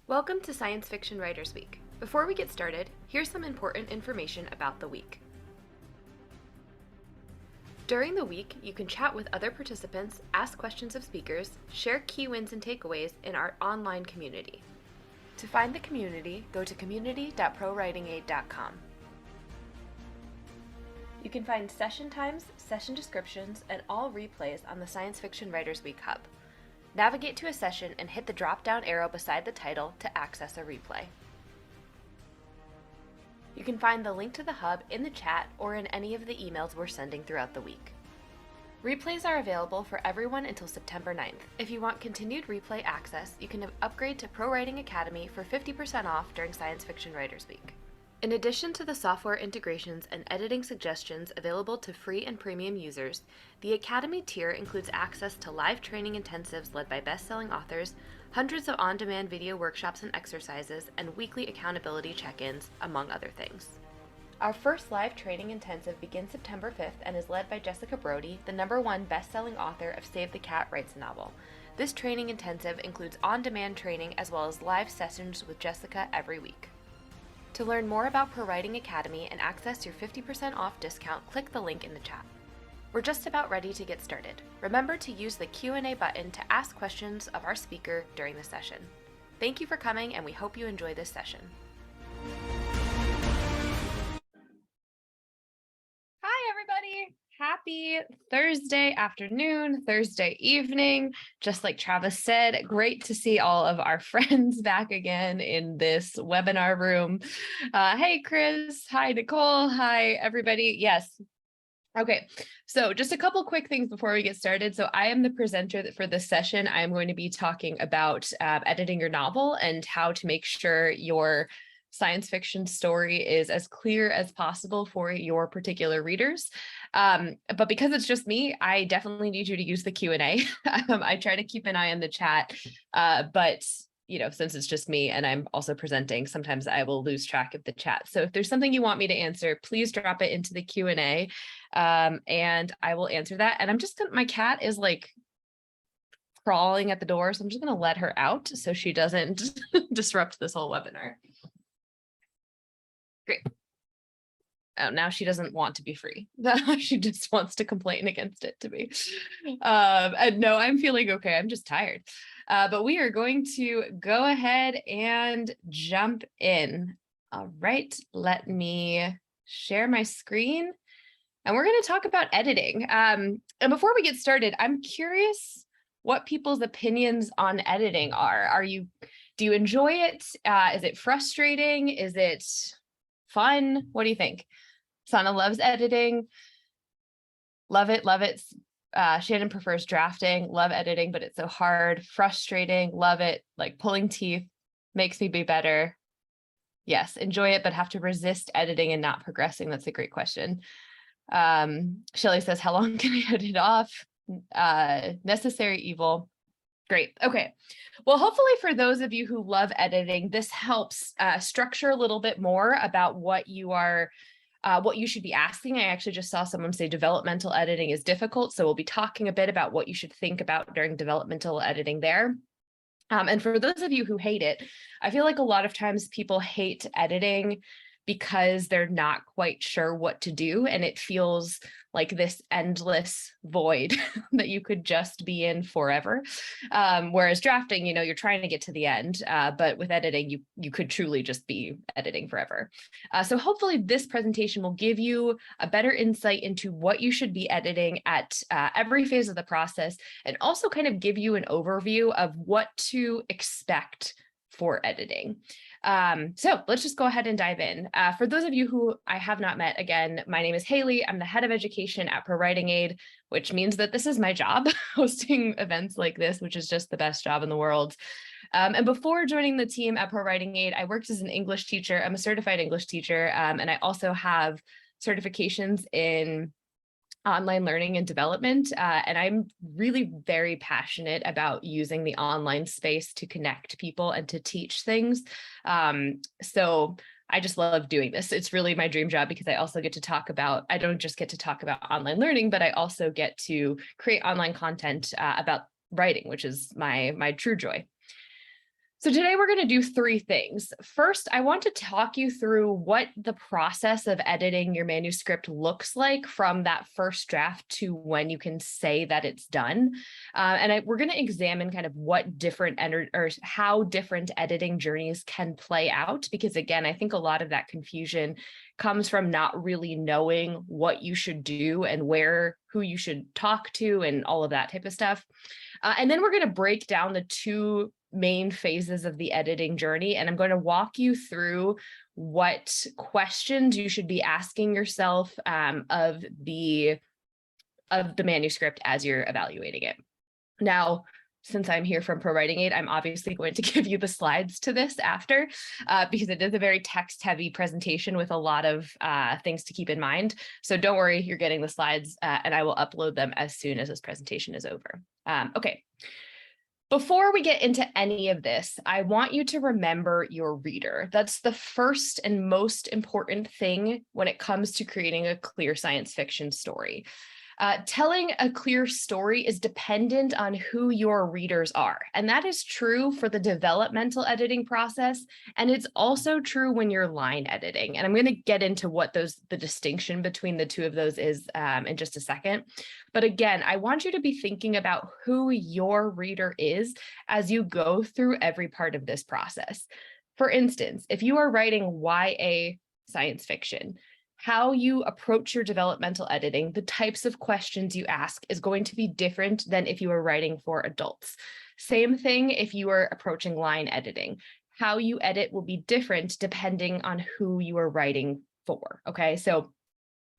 Welcome to Science Fiction Writers Week. Before we get started, here's some important information about the week. During the week, you can chat with other participants, ask questions of speakers, share key wins and takeaways in our online community. To find the community, go to community.prowritingaid.com. You can find session times, session descriptions, and all replays on the Science Fiction Writers Week Hub. Navigate to a session and hit the drop-down arrow beside the title to access a replay. You can find the link to the Hub in the chat or in any of the emails we're sending throughout the week. Replays are available for everyone until September 9th. If you want continued replay access, you can upgrade to Pro Writing Academy for 50% off during Science Fiction Writers Week. In addition to the software integrations and editing suggestions available to free and premium users, the Academy tier includes access to live training intensives led by best-selling authors, hundreds of on-demand video workshops and exercises, and weekly accountability check-ins, among other things. Our first live training intensive begins September 5th and is led by Jessica Brody, the #1 best-selling author of Save the Cat Writes a Novel. This training intensive includes on-demand training as well as live sessions with Jessica every week. To learn more about Pro Writing Academy and access your 50% off discount, click the link in the chat. We're just about ready to get started. Remember to use the Q&A button to ask questions of our speaker during the session. Thank you for coming, and we hope you enjoy this session. Hi, everybody. Happy Thursday afternoon, Thursday evening. Just like Travis said, great to see all of our friends back again in this webinar room. Hey, Chris. Hi, Nicole. Hi, everybody. Yes. Okay, so just a couple quick things before we get started. So I am the presenter for this session. I am going to be talking about editing your novel and how to make sure your science fiction story is as clear as possible for your particular readers. But because it's just me, I definitely need you to use the Q&A. I try to keep an eye on the chat, but since it's just me and I'm also presenting, sometimes I will lose track of the chat. So if there's something you want me to answer, please drop it into the Q&A, and I will answer that. And my cat is like crawling at the door, so I'm just gonna let her out so she doesn't disrupt this whole webinar. Great. Oh, now she doesn't want to be free. She just wants to complain against it to me. And no, I'm feeling okay. I'm just tired. But we are going to go ahead and jump in. All right, let me share my screen. And we're going to talk about editing. And before we get started, I'm curious what people's opinions on editing are. Do you enjoy it? Is it frustrating? Is it fun? What do you think? Sana loves editing. Love it, love it. Shannon prefers drafting. Love editing, but it's so hard. Frustrating. Love it. Like pulling teeth. Makes me be better. Yes, enjoy it, but have to resist editing and not progressing. That's a great question. Shelley says, how long can I edit off? Necessary evil. Great. Okay. Well, hopefully for those of you who love editing, this helps structure a little bit more about what you should be asking. I actually just saw someone say developmental editing is difficult. So we'll be talking a bit about what you should think about during developmental editing there. And for those of you who hate it, I feel like a lot of times people hate editing because they're not quite sure what to do. And it feels like this endless void that you could just be in forever. Whereas drafting, you're trying to get to the end, but with editing, you could truly just be editing forever. So hopefully this presentation will give you a better insight into what you should be editing at every phase of the process, and also kind of give you an overview of what to expect for editing. So let's just go ahead and dive in. For those of you who I have not met, again, my name is Haley. I'm the head of education at Pro Writing Aid, which means that this is my job, hosting events like this, which is just the best job in the world. And before joining the team at Pro Writing Aid, I worked as an English teacher. I'm a certified English teacher, and I also have certifications in online learning and development. And I'm really very passionate about using the online space to connect people and to teach things. So I just love doing this. It's really my dream job because I also get to talk about, I don't just get to talk about online learning, but I also get to create online content about writing, which is my true joy. So today we're going to do three things. First, I want to talk you through what the process of editing your manuscript looks like from that first draft to when you can say that it's done. We're going to examine kind of what different or how different editing journeys can play out, because again, I think a lot of that confusion comes from not really knowing what you should do and who you should talk to and all of that type of stuff. And then we're going to break down the two main phases of the editing journey. And I'm going to walk you through what questions you should be asking yourself of the manuscript as you're evaluating it. Now, since I'm here from ProWriting Aid, I'm obviously going to give you the slides to this after, because it is a very text-heavy presentation with a lot of things to keep in mind. So don't worry, you're getting the slides, and I will upload them as soon as this presentation is over. Okay. Before we get into any of this, I want you to remember your reader. That's the first and most important thing when it comes to creating a clear science fiction story. Telling a clear story is dependent on who your readers are. And that is true for the developmental editing process. And it's also true when you're line editing. And I'm going to get into what the distinction between the two of those is in just a second. But again, I want you to be thinking about who your reader is as you go through every part of this process. For instance, if you are writing YA science fiction, how you approach your developmental editing, the types of questions you ask is going to be different than if you are writing for adults. Same thing if you are approaching line editing. How you edit will be different depending on who you are writing for, okay? So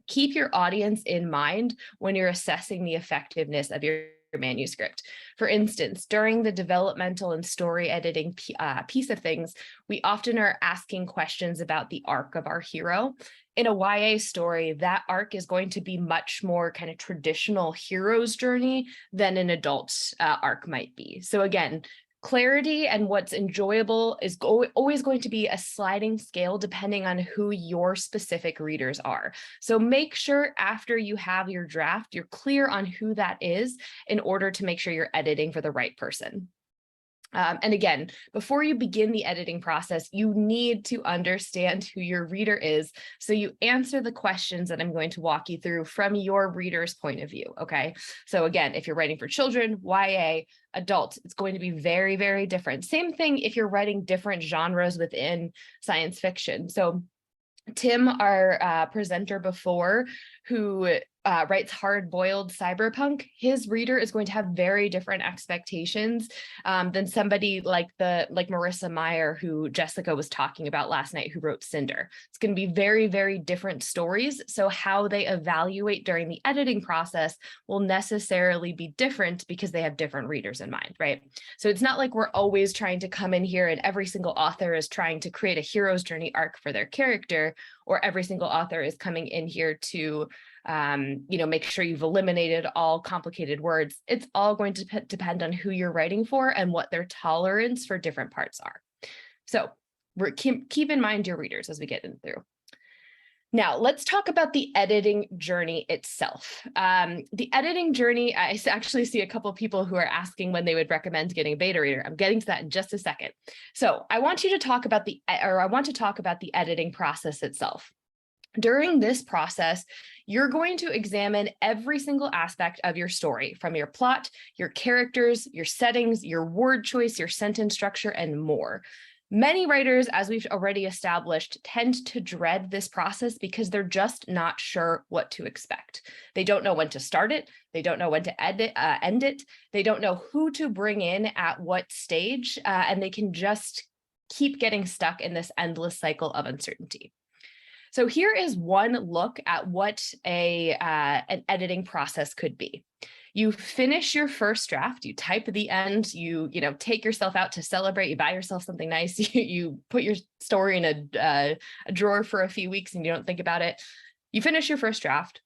keep your audience in mind when you're assessing the effectiveness of your manuscript. For instance, during the developmental and story editing piece of things, we often are asking questions about the arc of our hero. In a YA story, that arc is going to be much more kind of traditional hero's journey than an adult arc might be. So again, clarity and what's enjoyable is always going to be a sliding scale depending on who your specific readers are. So make sure after you have your draft, you're clear on who that is in order to make sure you're editing for the right person. And again, before you begin the editing process, you need to understand who your reader is. So you answer the questions that I'm going to walk you through from your reader's point of view. Okay. So again, if you're writing for children, YA, adult, it's going to be very, very different. Same thing if you're writing different genres within science fiction. So Tim, our presenter before, who writes hard-boiled cyberpunk, his reader is going to have very different expectations than somebody like Marissa Meyer, who Jessica was talking about last night, who wrote Cinder. It's going to be very, very different stories. So how they evaluate during the editing process will necessarily be different because they have different readers in mind, right? So it's not like we're always trying to come in here and every single author is trying to create a hero's journey arc for their character, or every single author is coming in here to make sure you've eliminated all complicated words. It's all going to depend on who you're writing for and what their tolerance for different parts are. So keep in mind your readers as we get in through. Now, let's talk about the editing journey itself. The editing journey, I actually see a couple of people who are asking when they would recommend getting a beta reader. I'm getting to that in just a second. So I want to talk about the editing process itself. During this process, you're going to examine every single aspect of your story, from your plot, your characters, your settings, your word choice, your sentence structure, and more. Many writers, as we've already established, tend to dread this process because they're just not sure what to expect. They don't know when to start it. They don't know when to end it. They don't know who to bring in at what stage, and they can just keep getting stuck in this endless cycle of uncertainty. So here is one look at what an editing process could be. You finish your first draft, you type the end, you take yourself out to celebrate, you buy yourself something nice, you put your story in a drawer for a few weeks and you don't think about it. You finish your first draft.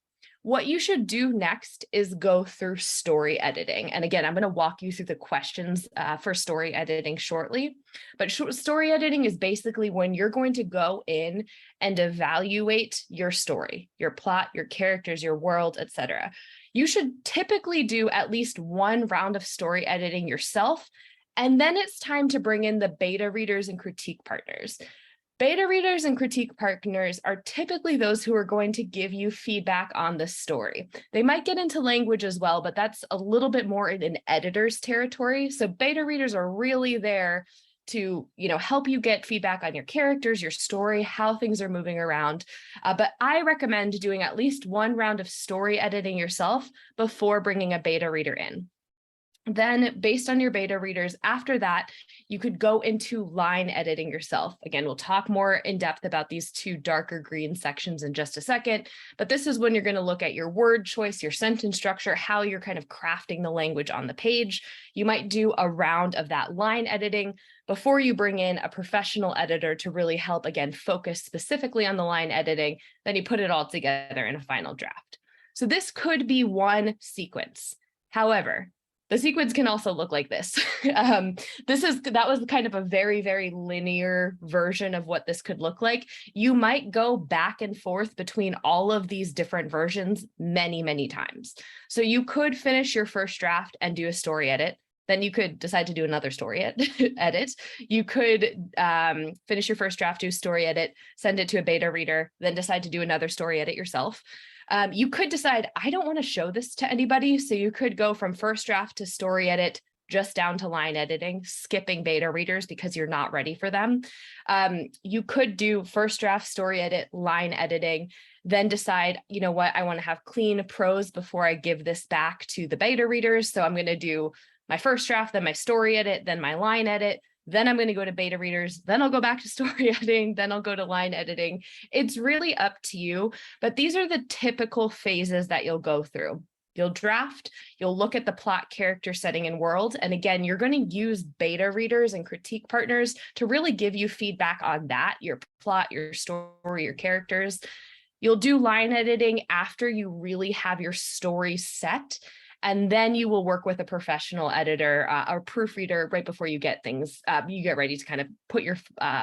What you should do next is go through story editing. And again, I'm going to walk you through the questions for story editing shortly. But story editing is basically when you're going to go in and evaluate your story, your plot, your characters, your world, etc. You should typically do at least one round of story editing yourself And then it's time to bring in the beta readers and critique partners. Beta readers and critique partners are typically those who are going to give you feedback on the story. They might get into language as well, but that's a little bit more in an editor's territory. So beta readers are really there to, help you get feedback on your characters, your story, how things are moving around. But I recommend doing at least one round of story editing yourself before bringing a beta reader in. Then based on your beta readers, after that, you could go into line editing yourself. Again, we'll talk more in depth about these two darker green sections in just a second, but this is when you're going to look at your word choice, your sentence structure, how you're kind of crafting the language on the page. You might do a round of that line editing before you bring in a professional editor to really help, again, focus specifically on the line editing. Then you put it all together in a final draft. So this could be one sequence. However, the sequence can also look like this. That was kind of a very, very linear version of what this could look like. You might go back and forth between all of these different versions many, many times. So you could finish your first draft and do a story edit. Then you could decide to do another story edit. You could finish your first draft, do a story edit, send it to a beta reader, then decide to do another story edit yourself. You could decide, I don't want to show this to anybody. So you could go from first draft to story edit, just down to line editing, skipping beta readers because you're not ready for them. You could do first draft, story edit, line editing, then decide, you know what, I want to have clean prose before I give this back to the beta readers. So I'm going to do my first draft, then my story edit, then my line edit. Then I'm going to go to beta readers, then I'll go back to story editing, then I'll go to line editing. It's really up to you, but these are the typical phases that you'll go through. You'll draft, you'll look at the plot, character, setting, and world. And again, you're going to use beta readers and critique partners to really give you feedback on that, your plot, your story, your characters. You'll do line editing after you really have your story set. And then you will work with a professional editor or proofreader right before you get things, you get ready to kind of put your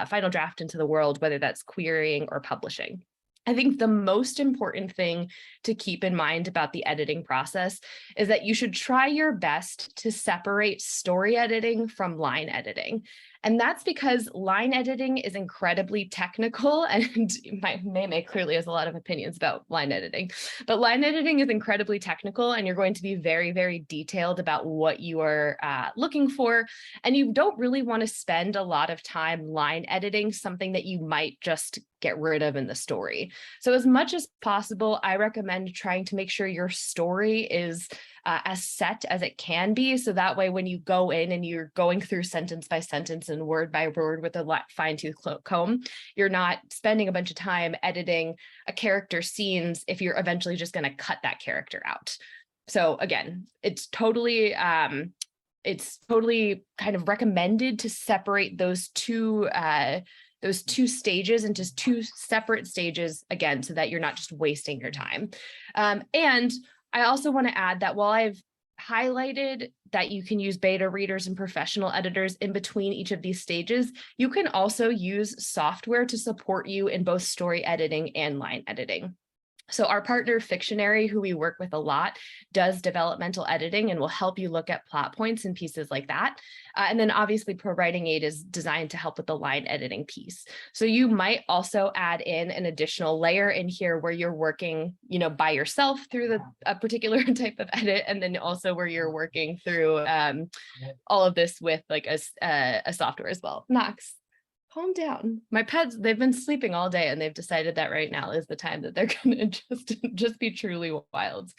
final draft into the world, whether that's querying or publishing. I think the most important thing to keep in mind about the editing process is that you should try your best to separate story editing from line editing. And that's because line editing is incredibly technical, and May clearly has a lot of opinions about line editing, but line editing is incredibly technical, and you're going to be very, very detailed about what you are looking for. And you don't really want to spend a lot of time line editing something that you might just get rid of in the story. So as much as possible, I recommend trying to make sure your story is as set as it can be. So that way, when you go in and you're going through sentence by sentence and word by word with a fine-tooth comb, you're not spending a bunch of time editing a character's scenes if you're eventually just going to cut that character out. So again, it's totally kind of recommended to separate those two stages into two separate stages, again, so that you're not just wasting your time. And I also want to add that while I've highlighted that you can use beta readers and professional editors in between each of these stages, you can also use software to support you in both story editing and line editing. So our partner Fictionary, who we work with a lot, does developmental editing and will help you look at plot points and pieces like that. And then obviously ProWriting Aid is designed to help with the line editing piece. So you might also add in an additional layer in here where you're working, by yourself through a particular type of edit, and then also where you're working through all of this with like a software as well. Knox, calm down. My pets, they've been sleeping all day and they've decided that right now is the time that they're going to just be truly wild.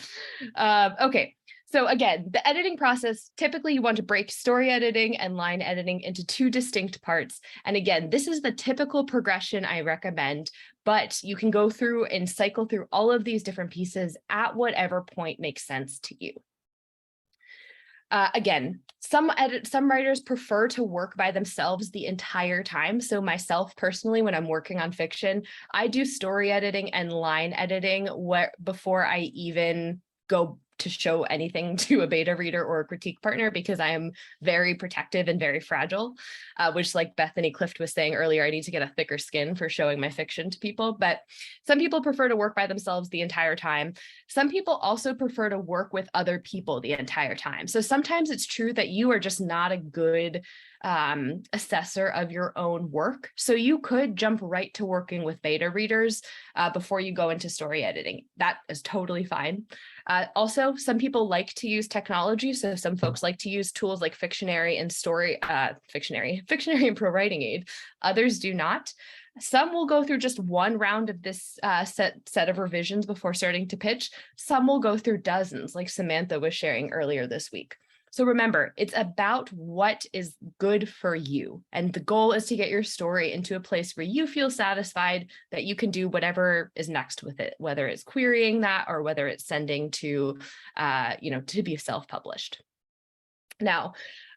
Okay. So again, the editing process, typically you want to break story editing and line editing into two distinct parts. And again, this is the typical progression I recommend, but you can go through and cycle through all of these different pieces at whatever point makes sense to you. Again, some writers prefer to work by themselves the entire time. So myself personally, when I'm working on fiction, I do story editing and line editing before I even go to show anything to a beta reader or a critique partner because I am very protective and very fragile, which, like Bethany Clift was saying earlier, I need to get a thicker skin for showing my fiction to people. But some people prefer to work by themselves the entire time. Some people also prefer to work with other people the entire time. So sometimes it's true that you are just not a good assessor of your own work. So you could jump right to working with beta readers before you go into story editing. That is totally fine. Also, some people like to use technology. So some folks like to use tools like Fictionary and Fictionary and Pro Writing Aid. Others do not. Some will go through just one round of this set of revisions before starting to pitch. Some will go through dozens, like Samantha was sharing earlier this week. So remember, it's about what is good for you. And the goal is to get your story into a place where you feel satisfied that you can do whatever is next with it, whether it's querying that or whether it's sending to, to be self-published. Now,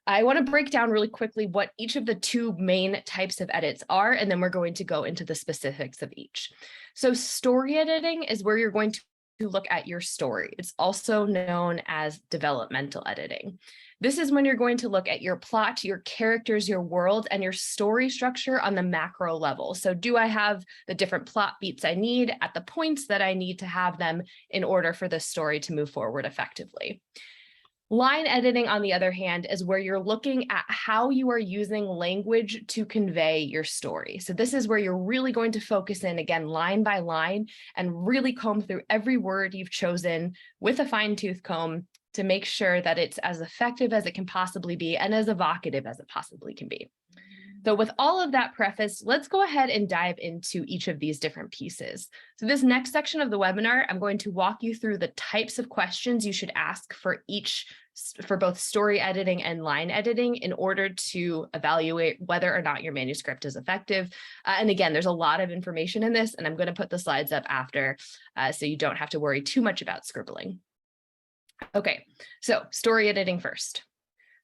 I want to break down really quickly what each of the two main types of edits are, and then we're going to go into the specifics of each. So story editing is where you're going to look at your story. It's also known as developmental editing. This is when you're going to look at your plot, your characters, your world, and your story structure on the macro level. So do I have the different plot beats I need at the points that I need to have them in order for the story to move forward effectively? Line editing, on the other hand, is where you're looking at how you are using language to convey your story. So this is where you're really going to focus in, again, line by line, and really comb through every word you've chosen with a fine-tooth comb to make sure that it's as effective as it can possibly be and as evocative as it possibly can be. So with all of that preface, let's go ahead and dive into each of these different pieces. So this next section of the webinar, I'm going to walk you through the types of questions you should ask for both story editing and line editing in order to evaluate whether or not your manuscript is effective. And again, there's a lot of information in this, and I'm going to put the slides up after so you don't have to worry too much about scribbling. Okay, so story editing first.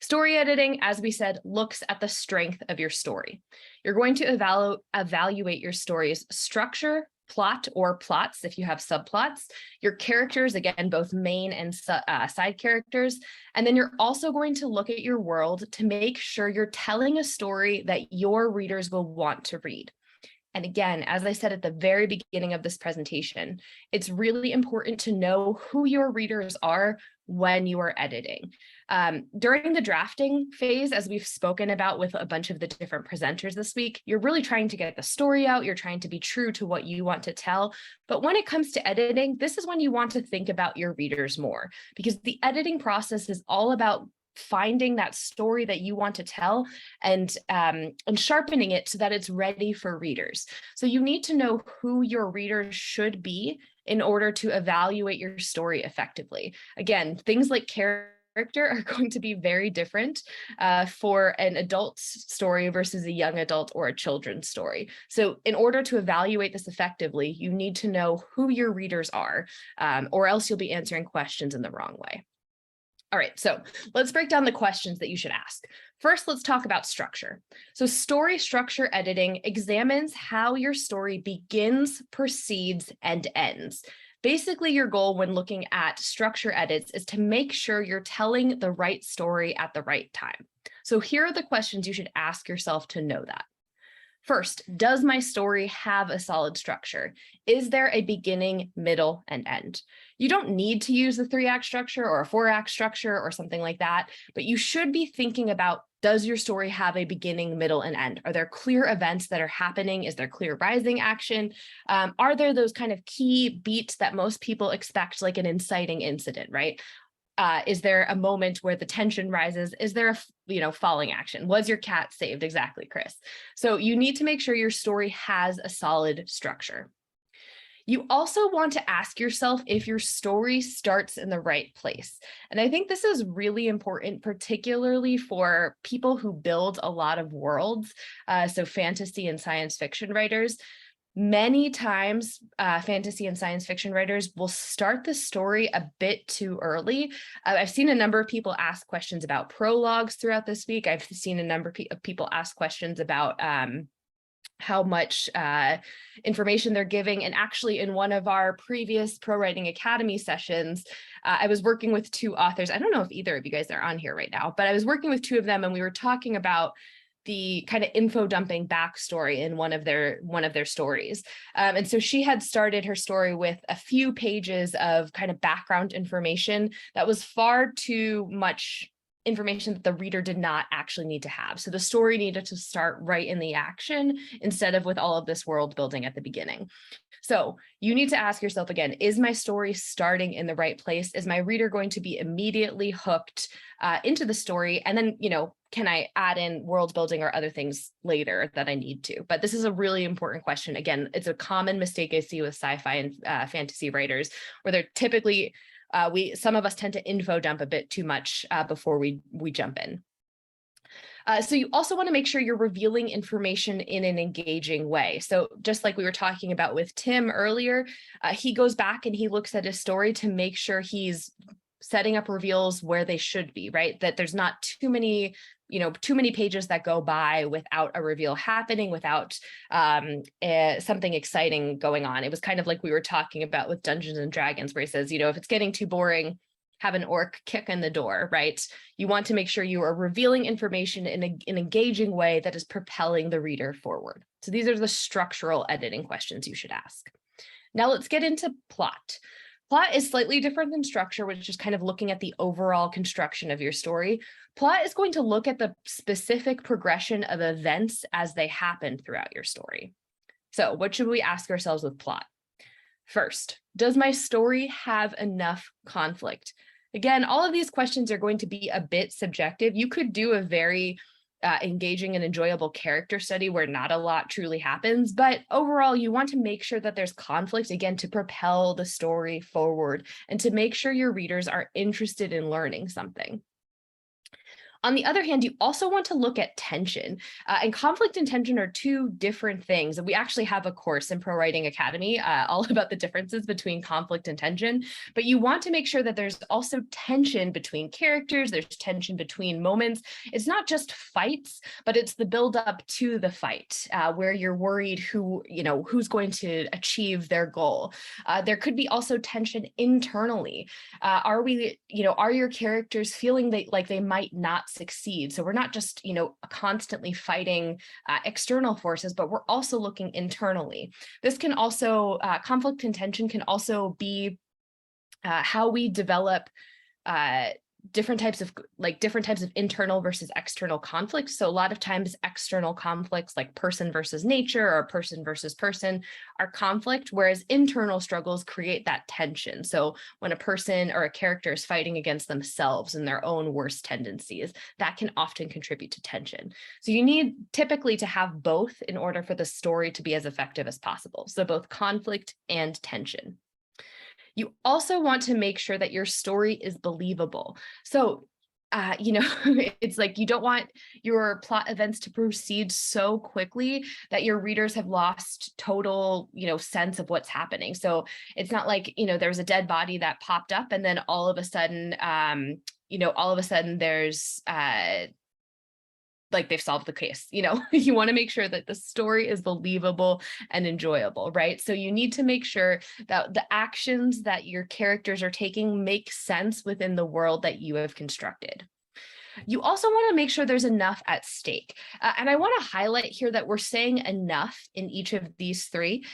Story editing, as we said, looks at the strength of your story. You're going to evaluate your story's structure, plot or plots if you have subplots, your characters, again, both main and side characters, and then you're also going to look at your world to make sure you're telling a story that your readers will want to read. And again, as I said at the very beginning of this presentation, it's really important to know who your readers are when you are editing. During the drafting phase, as we've spoken about with a bunch of the different presenters this week, you're really trying to get the story out. You're trying to be true to what you want to tell. But when it comes to editing, this is when you want to think about your readers more, because the editing process is all about finding that story that you want to tell and sharpening it so that it's ready for readers. So you need to know who your readers should be in order to evaluate your story effectively. Again, things like character are going to be very different for an adult story versus a young adult or a children's story. So in order to evaluate this effectively, you need to know who your readers are, or else you'll be answering questions in the wrong way. All right, so let's break down the questions that you should ask. First, let's talk about structure. So story structure editing examines how your story begins, proceeds, and ends. Basically, your goal when looking at structure edits is to make sure you're telling the right story at the right time. So here are the questions you should ask yourself to know that. First, does my story have a solid structure? Is there a beginning, middle, and end? You don't need to use a 3-act structure or a 4-act structure or something like that, but you should be thinking about, does your story have a beginning, middle, and end? Are there clear events that are happening? Is there clear rising action? Are there those kind of key beats that most people expect, like an inciting incident, right? Is there a moment where the tension rises? Is there a falling action? Was your cat saved? Exactly, Chris. So you need to make sure your story has a solid structure. You also want to ask yourself if your story starts in the right place. And I think this is really important, particularly for people who build a lot of worlds, so fantasy and science fiction writers. Many times, fantasy and science fiction writers will start the story a bit too early. I've seen a number of people ask questions about prologues throughout this week. I've seen a number of people ask questions about how much information they're giving. And actually, in one of our previous Pro Writing Academy sessions, I was working with two authors. I don't know if either of you guys are on here right now, but I was working with two of them, and we were talking about the kind of info dumping backstory in one of their stories. And so she had started her story with a few pages of kind of background information that was far too much information that the reader did not actually need to have. So the story needed to start right in the action instead of with all of this world building at the beginning. So you need to ask yourself again, is my story starting in the right place? Is my reader going to be immediately hooked into the story? And then, can I add in world building or other things later that I need to? But this is a really important question. Again, it's a common mistake I see with sci-fi and fantasy writers, where they're typically some of us tend to info dump a bit too much before we jump in. So you also want to make sure you're revealing information in an engaging way. So just like we were talking about with Tim earlier, he goes back and he looks at his story to make sure he's setting up reveals where they should be, right? That there's not too many pages that go by without a reveal happening, without something exciting going on. It was kind of like we were talking about with Dungeons and Dragons, where he says, if it's getting too boring, have an orc kick in the door, right? You want to make sure you are revealing information in an engaging way that is propelling the reader forward. So these are the structural editing questions you should ask. Now let's get into plot. Plot is slightly different than structure, which is kind of looking at the overall construction of your story. Plot is going to look at the specific progression of events as they happen throughout your story. So what should we ask ourselves with plot? First, does my story have enough conflict? Again, all of these questions are going to be a bit subjective. You could do a very engaging and enjoyable character study where not a lot truly happens, but overall you want to make sure that there's conflict, again, to propel the story forward and to make sure your readers are interested in learning something. On the other hand, you also want to look at tension, and conflict and tension are two different things. And we actually have a course in Pro Writing Academy all about the differences between conflict and tension, but you want to make sure that there's also tension between characters, there's tension between moments. It's not just fights, but it's the buildup to the fight where you're worried who's going to achieve their goal. There could be also tension internally. Are your characters feeling like they might not succeed? So we're not just, constantly fighting external forces, but we're also looking internally. This can also, conflict and tension can also be how we develop different types of internal versus external conflicts. So a lot of times external conflicts like person versus nature or person versus person are conflict, whereas internal struggles create that tension. So when a person or a character is fighting against themselves and their own worst tendencies, that can often contribute to tension. So you need typically to have both in order for the story to be as effective as possible. So both conflict and tension. You also want to make sure that your story is believable. So, it's like you don't want your plot events to proceed so quickly that your readers have lost total, sense of what's happening. So it's not like, there's a dead body that popped up and then all of a sudden, there's like they've solved the case. You want to make sure that the story is believable and enjoyable, right? So you need to make sure that the actions that your characters are taking make sense within the world that you have constructed. You also want to make sure there's enough at stake. And I want to highlight here that we're saying enough in each of these three.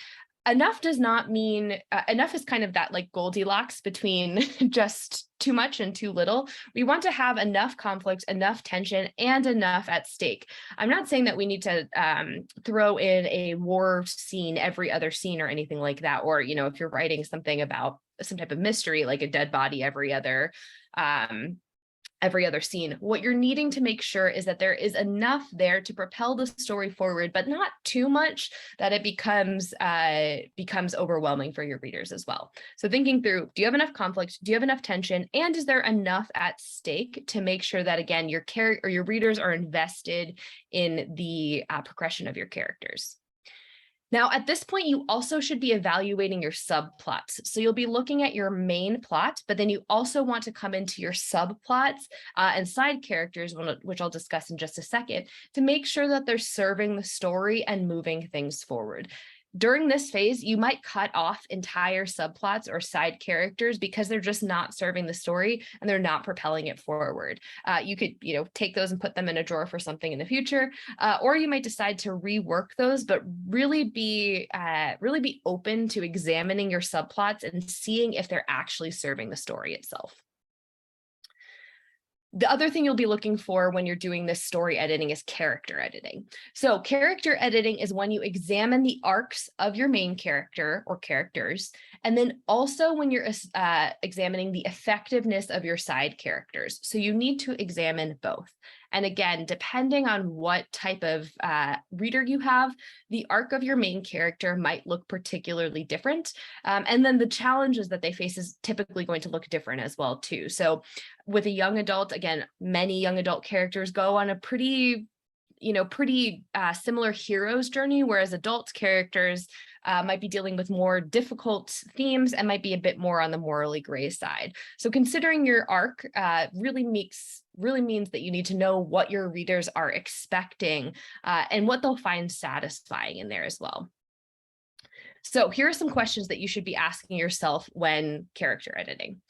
Enough does not mean, enough is kind of that like Goldilocks between just too much and too little. We want to have enough conflict, enough tension, and enough at stake. I'm not saying that we need to throw in a war scene every other scene or anything like that. Or, if you're writing something about some type of mystery, like a dead body every other scene, what you're needing to make sure is that there is enough there to propel the story forward, but not too much that it becomes overwhelming for your readers as well. So thinking through, do you have enough conflict? Do you have enough tension? And is there enough at stake to make sure that, again, your readers are invested in the progression of your characters? Now, at this point, you also should be evaluating your subplots. So you'll be looking at your main plot, but then you also want to come into your subplots and side characters, which I'll discuss in just a second, to make sure that they're serving the story and moving things forward. During this phase, you might cut off entire subplots or side characters because they're just not serving the story and they're not propelling it forward. You could, take those and put them in a drawer for something in the future, or you might decide to rework those, but really be open to examining your subplots and seeing if they're actually serving the story itself. The other thing you'll be looking for when you're doing this story editing is character editing. So character editing is when you examine the arcs of your main character or characters, and then also when you're examining the effectiveness of your side characters. So you need to examine both. And again, depending on what type of reader you have, the arc of your main character might look particularly different. And then the challenges that they face is typically going to look different as well, too. So with a young adult, again, many young adult characters go on a pretty similar hero's journey, whereas adult characters might be dealing with more difficult themes and might be a bit more on the morally gray side. So considering your arc really means that you need to know what your readers are expecting and what they'll find satisfying in there as well. So here are some questions that you should be asking yourself when character editing.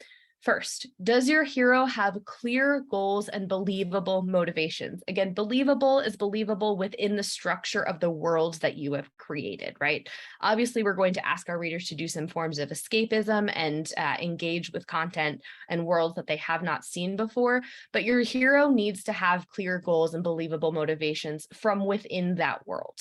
First, does your hero have clear goals and believable motivations? Again, believable is believable within the structure of the world that you have created, right? Obviously, we're going to ask our readers to do some forms of escapism and engage with content and worlds that they have not seen before, but your hero needs to have clear goals and believable motivations from within that world.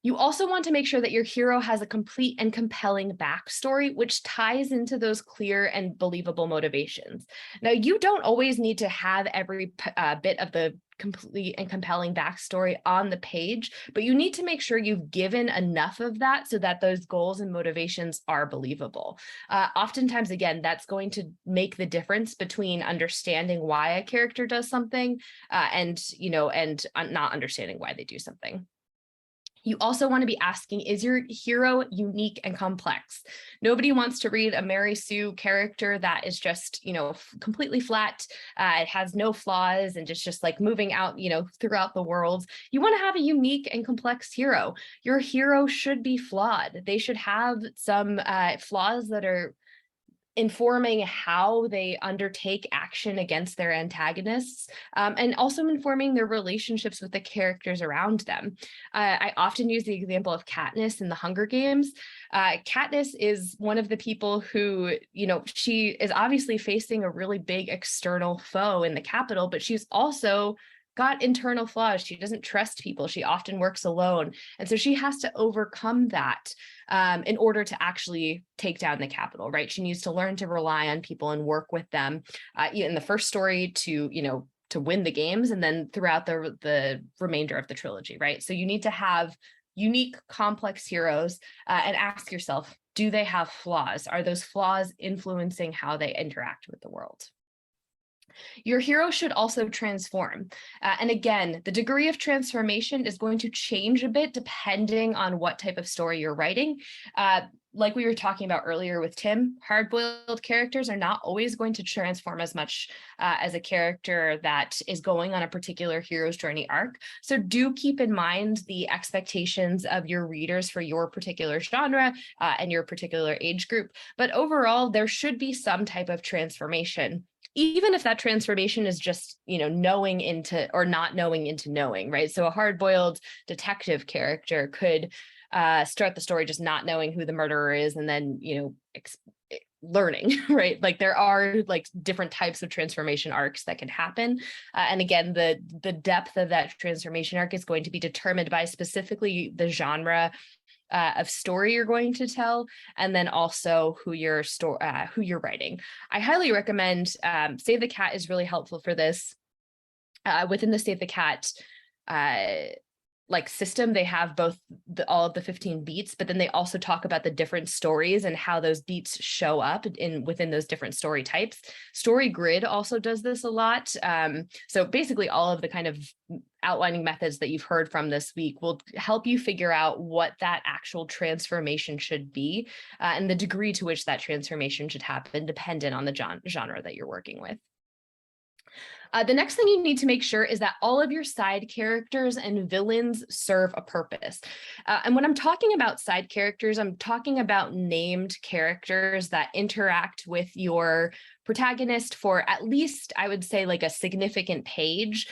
You also want to make sure that your hero has a complete and compelling backstory, which ties into those clear and believable motivations. Now, you don't always need to have every bit of the complete and compelling backstory on the page, but you need to make sure you've given enough of that so that those goals and motivations are believable. Oftentimes, again, that's going to make the difference between understanding why a character does something and not understanding why they do something. You also want to be asking, is your hero unique and complex? Nobody wants to read a Mary Sue character that is just, completely flat. It has no flaws and just like moving out, throughout the world. You want to have a unique and complex hero. Your hero should be flawed. They should have some flaws that are informing how they undertake action against their antagonists, and also informing their relationships with the characters around them. I often use the example of Katniss in the Hunger Games. Katniss is one of the people who, she is obviously facing a really big external foe in the Capitol, but she's also got internal flaws. She doesn't trust people. She often works alone. And so she has to overcome that in order to actually take down the Capitol, right? She needs to learn to rely on people and work with them in the first story to win the games, and then throughout the remainder of the trilogy, right? So you need to have unique, complex heroes and ask yourself, do they have flaws? Are those flaws influencing how they interact with the world? Your hero should also transform. And again, the degree of transformation is going to change a bit depending on what type of story you're writing. Like we were talking about earlier with Tim, hard-boiled characters are not always going to transform as much as a character that is going on a particular hero's journey arc. So do keep in mind the expectations of your readers for your particular genre and your particular age group. But overall, there should be some type of transformation, even if that transformation is just, knowing into or not knowing into knowing, right? So a hard-boiled detective character could start the story just not knowing who the murderer is, and then, learning, right? Like there are like different types of transformation arcs that can happen. And again, the depth of that transformation arc is going to be determined by specifically the genre of story you're going to tell, and then also who you're writing. I highly recommend Save the Cat is really helpful for this. Within the Save the Cat like system, they have both all of the 15 beats, but then they also talk about the different stories and how those beats show up within those different story types. Story Grid also does this a lot. So basically all of the kind of outlining methods that you've heard from this week will help you figure out what that actual transformation should be, and the degree to which that transformation should happen dependent on the genre that you're working with. The next thing you need to make sure is that all of your side characters and villains serve a purpose. And when I'm talking about side characters, I'm talking about named characters that interact with your protagonist for at least, I would say, like a significant page,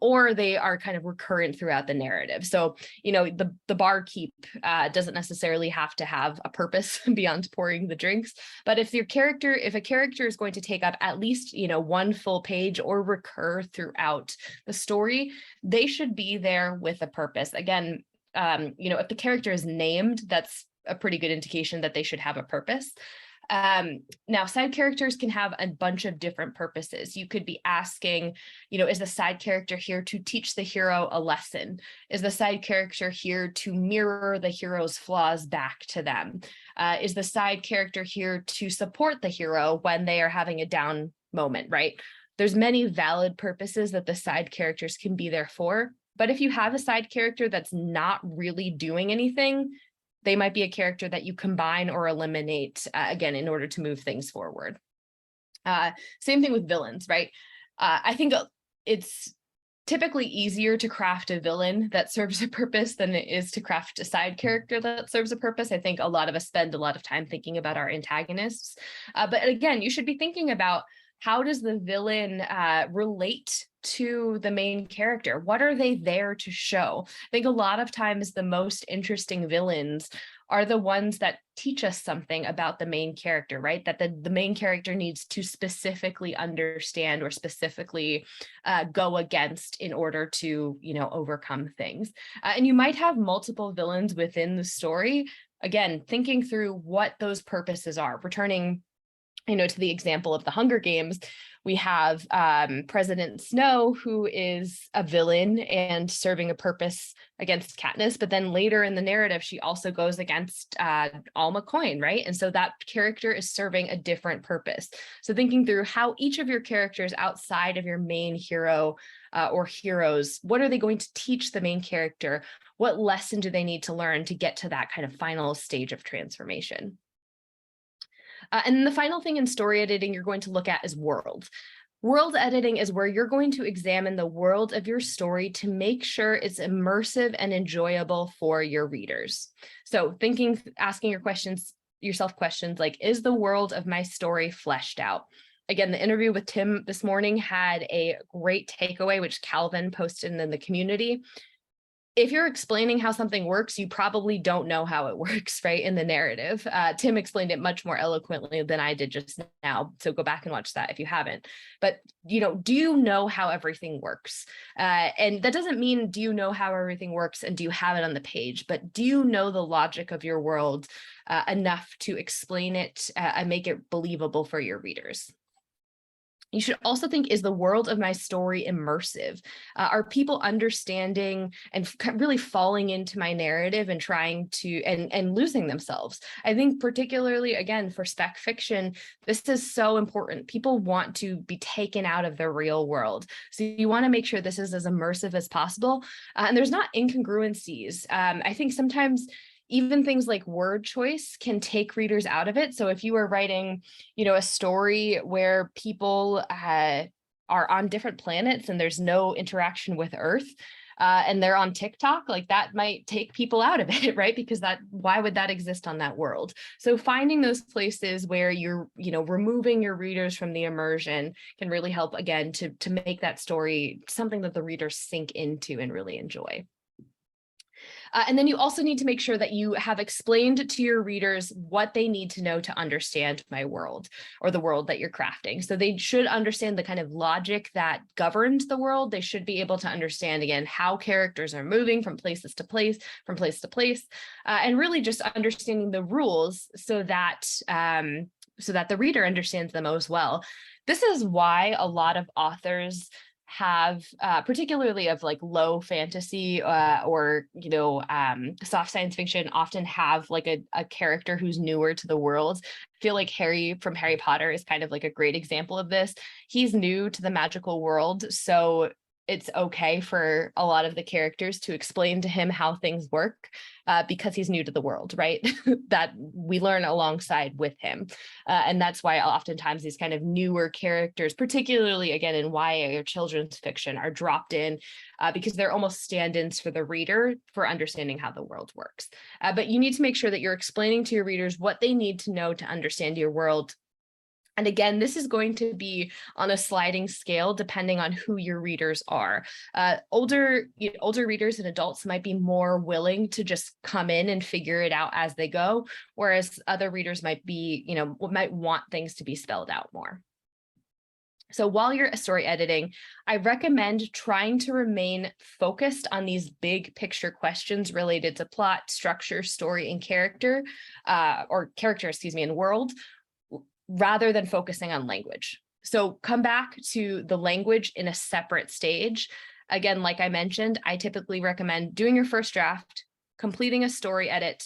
or they are kind of recurrent throughout the narrative. So, the barkeep doesn't necessarily have to have a purpose beyond pouring the drinks, but if a character is going to take up at least, one full page or recur throughout the story, they should be there with a purpose. Again, if the character is named, that's a pretty good indication that they should have a purpose. Now, side characters can have a bunch of different purposes. You could be asking, is the side character here to teach the hero a lesson? Is the side character here to mirror the hero's flaws back to them? Is the side character here to support the hero when they are having a down moment, right? There's many valid purposes that the side characters can be there for. But if you have a side character that's not really doing anything, they might be a character that you combine or eliminate, again, in order to move things forward. Same thing with villains, right? I think it's typically easier to craft a villain that serves a purpose than it is to craft a side character that serves a purpose. I think a lot of us spend a lot of time thinking about our antagonists. But again, you should be thinking about, how does the villain relate to the main character? What are they there to show? I think a lot of times the most interesting villains are the ones that teach us something about the main character, right? That the main character needs to specifically understand or specifically go against in order to, overcome things. And you might have multiple villains within the story. Again, thinking through what those purposes are, returning to the example of the Hunger Games, we have President Snow, who is a villain and serving a purpose against Katniss, but then later in the narrative, she also goes against Alma Coin, right? And so that character is serving a different purpose. So thinking through how each of your characters outside of your main hero or heroes, what are they going to teach the main character? What lesson do they need to learn to get to that kind of final stage of transformation? And then the final thing in story editing you're going to look at is world. World editing is where you're going to examine the world of your story to make sure it's immersive and enjoyable for your readers. So asking yourself questions like, is the world of my story fleshed out? Again, the interview with Tim this morning had a great takeaway, which Calvin posted in the community. If you're explaining how something works, you probably don't know how it works, right, in the narrative. Tim explained it much more eloquently than I did just now, so go back and watch that if you haven't. But, do you know how everything works? And that doesn't mean do you know how everything works and do you have it on the page, but do you know the logic of your world enough to explain it and make it believable for your readers? You should also think, is the world of my story immersive? Are people understanding and really falling into my narrative and trying to, and losing themselves? I think particularly, again, for spec fiction, this is so important. People want to be taken out of the real world. So you want to make sure this is as immersive as possible. And there's not incongruencies. I think sometimes even things like word choice can take readers out of it. So if you are writing, a story where people are on different planets and there's no interaction with Earth, and they're on TikTok, like that might take people out of it, right? Because why would that exist on that world? So finding those places where you're, removing your readers from the immersion can really help, again, to make that story something that the readers sink into and really enjoy. And then you also need to make sure that you have explained to your readers what they need to know to understand my world or the world that you're crafting. So they should understand the kind of logic that governs the world. They should be able to understand, again, how characters are moving from places to place, from place to place, and really just understanding the rules so that the reader understands them as well. This is why a lot of authors have, particularly of like low fantasy or, soft science fiction, often have like a character who's newer to the world. I feel like Harry from Harry Potter is kind of like a great example of this. He's new to the magical world, so it's okay for a lot of the characters to explain to him how things work because he's new to the world, right? That we learn alongside with him. And that's why oftentimes these kind of newer characters, particularly again in YA or children's fiction, are dropped in because they're almost stand-ins for the reader for understanding how the world works. But you need to make sure that you're explaining to your readers what they need to know to understand your world. And again, this is going to be on a sliding scale depending on who your readers are. Older readers and adults might be more willing to just come in and figure it out as they go, whereas other readers might want things to be spelled out more. So while you're story editing, I recommend trying to remain focused on these big picture questions related to plot, structure, story, and character, and world, rather than focusing on language. So come back to the language in a separate stage. Again, like I mentioned, I typically recommend doing your first draft, completing a story edit.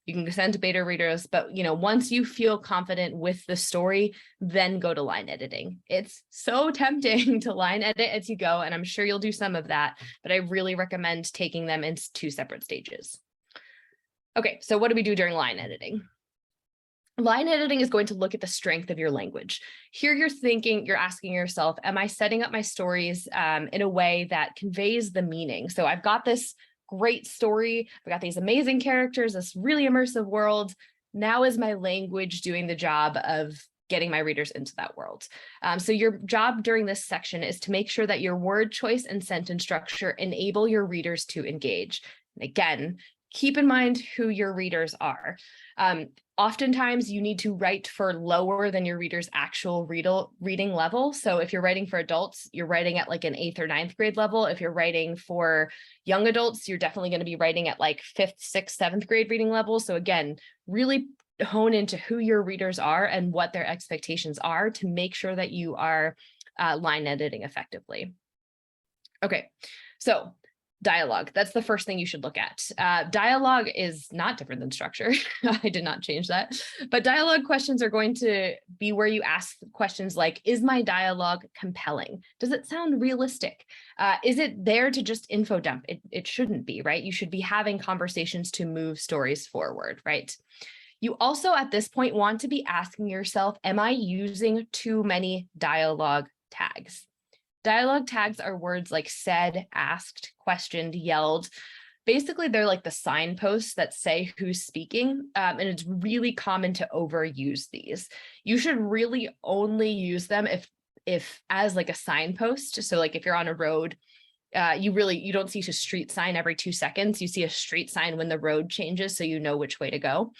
You can send to beta readers, but once you feel confident with the story, then go to line editing. It's so tempting to line edit as you go, and I'm sure you'll do some of that, but I really recommend taking them in two separate stages. Okay, so what do we do during line editing? Line editing is going to look at the strength of your language. Here you're asking yourself, am I setting up my stories in a way that conveys the meaning? So I've got this great story, I've got these amazing characters, this really immersive world. Now is my language doing the job of getting my readers into that world? So your job during this section is to make sure that your word choice and sentence structure enable your readers to engage. And again, keep in mind who your readers are. Oftentimes you need to write for lower than your reader's actual reading level. So if you're writing for adults, you're writing at like an 8th or 9th grade level. If you're writing for young adults, you're definitely going to be writing at like 5th, 6th, 7th grade reading level. So again, really hone into who your readers are and what their expectations are to make sure that you are line editing effectively. Okay, so dialogue, that's the first thing you should look at. Dialogue is not different than structure. I did not change that. But dialogue questions are going to be where you ask questions like, is my dialogue compelling? Does it sound realistic? Is it there to just info dump? It shouldn't be, right? You should be having conversations to move stories forward, right? You also, at this point, want to be asking yourself, am I using too many dialogue tags? Dialogue tags are words like said, asked, questioned, yelled. Basically, they're like the signposts that say who's speaking, and it's really common to overuse these. You should really only use them if as like a signpost. So like if you're on a road, you don't see a street sign every 2 seconds. You see a street sign when the road changes, so you know which way to go.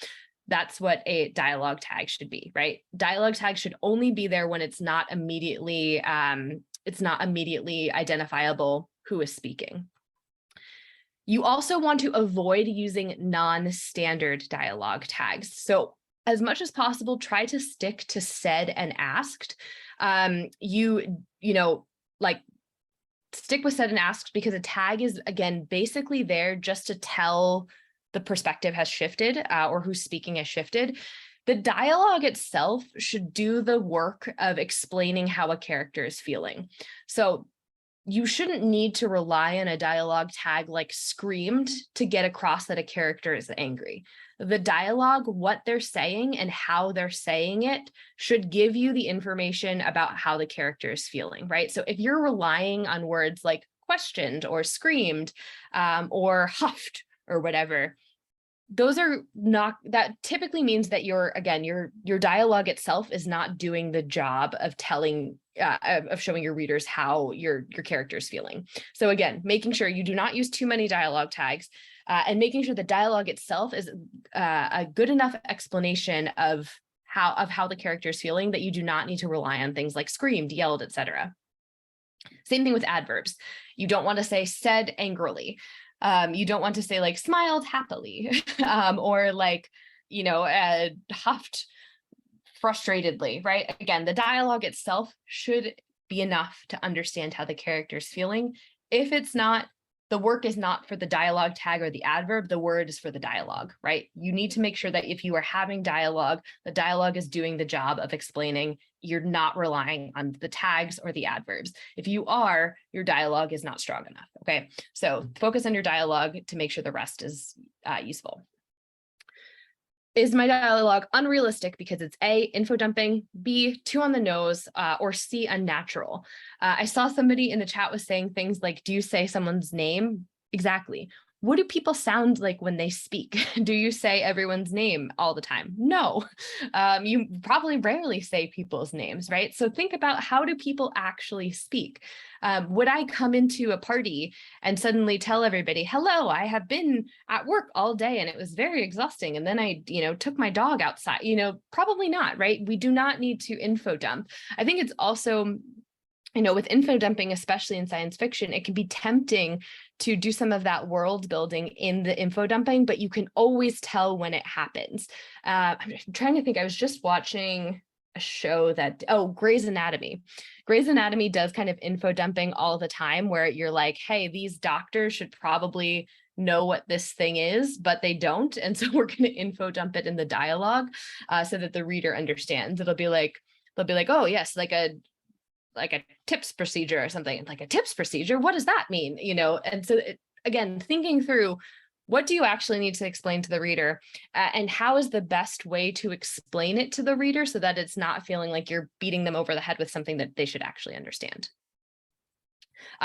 That's what a dialogue tag should be, right? Dialogue tag should only be there when it's not immediately identifiable who is speaking. You also want to avoid using non-standard dialogue tags. So as much as possible, try to stick to said and asked. Stick with said and asked because a tag is, again, basically there just to tell the perspective has shifted or who's speaking has shifted. The dialogue itself should do the work of explaining how a character is feeling. So you shouldn't need to rely on a dialogue tag like screamed to get across that a character is angry. The dialogue, what they're saying and how they're saying it should give you the information about how the character is feeling, right? So if you're relying on words like questioned or screamed or huffed or whatever, those are not, that typically means that your dialogue itself is not doing the job of telling, of showing your readers how your character is feeling. So again, making sure you do not use too many dialogue tags and making sure the dialogue itself is a good enough explanation of how the character is feeling that you do not need to rely on things like screamed, yelled, etc. Same thing with adverbs. You don't want to say said angrily. You don't want to say like smiled happily or like, huffed frustratedly, right? Again, the dialogue itself should be enough to understand how the character is feeling. If it's not, the work is not for the dialogue tag or the adverb, the word is for the dialogue, right? You need to make sure that if you are having dialogue, the dialogue is doing the job of explaining. You're not relying on the tags or the adverbs. If you are, your dialogue is not strong enough, okay? So focus on your dialogue to make sure the rest is useful. Is my dialogue unrealistic because it's A, info dumping, B, too on the nose, or C, unnatural? I saw somebody in the chat was saying things like, do you say someone's name? Exactly. What do people sound like when they speak? Do you say everyone's name all the time? No, you probably rarely say people's names, right? So think about, how do people actually speak? Would I come into a party and suddenly tell everybody, hello, I have been at work all day and it was very exhausting, and then I, took my dog outside? Probably not, right? We do not need to info dump. I think it's also, with info dumping, especially in science fiction, it can be tempting to do some of that world building in the info dumping, but you can always tell when it happens. I'm trying to think, I was just watching a show that, Grey's Anatomy. Grey's Anatomy does kind of info dumping all the time, where you're like, hey, these doctors should probably know what this thing is, but they don't. And so we're going to info dump it in the dialogue so that the reader understands. They'll be like, oh yes, like a TIPS procedure or something. Like, a TIPS procedure, what does that mean? And so again, thinking through, what do you actually need to explain to the reader, and how is the best way to explain it to the reader so that it's not feeling like you're beating them over the head with something that they should actually understand.